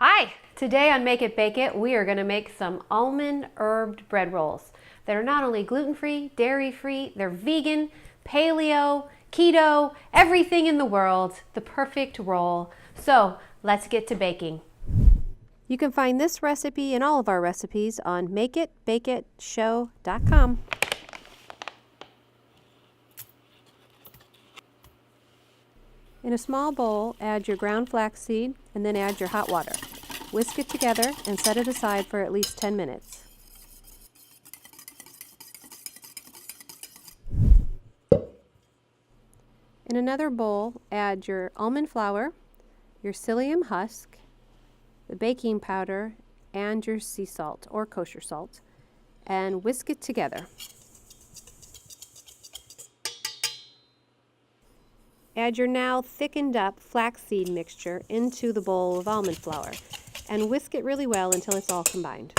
Hi! Today on Make It Bake It, we are going to make some almond herbed bread rolls that are not only gluten-free, dairy-free, they're vegan, paleo, keto, everything in the world, the perfect roll. So let's get to baking. You can find this recipe and all of our recipes on MakeItBakeItShow.com. In a small bowl, add your ground flaxseed and then add your hot water. Whisk it together and set it aside for at least 10 minutes. In another bowl, add your almond flour, your psyllium husk, the baking powder, and your sea salt or kosher salt, and whisk it together. Add your now thickened up flaxseed mixture into the bowl of almond flour and whisk it really well until it's all combined.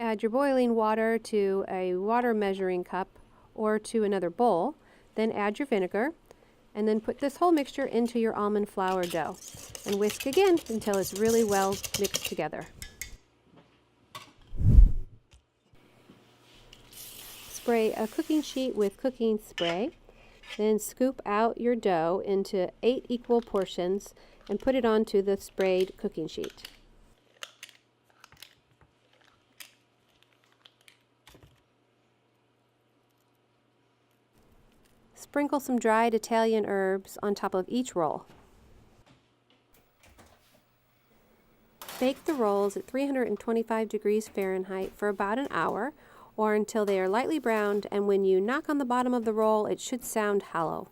Add your boiling water to a water measuring cup or to another bowl, then add your vinegar, and then put this whole mixture into your almond flour dough and whisk again until it's really well mixed together. Spray a cooking sheet with cooking spray. Then scoop out your dough into 8 equal portions and put it onto the sprayed cooking sheet. Sprinkle some dried Italian herbs on top of each roll. Bake the rolls at 325 degrees Fahrenheit for about an hour, or until they are lightly browned, and when you knock on the bottom of the roll, it should sound hollow.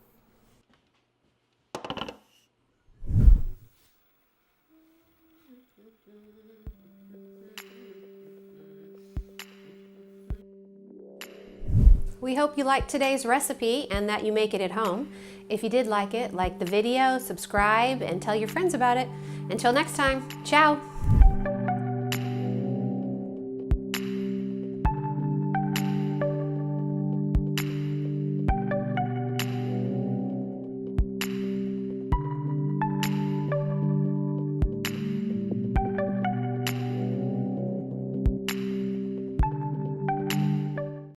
We hope you liked today's recipe and that you make it at home. If you did like it, like the video, subscribe, and tell your friends about it. Until next time, ciao!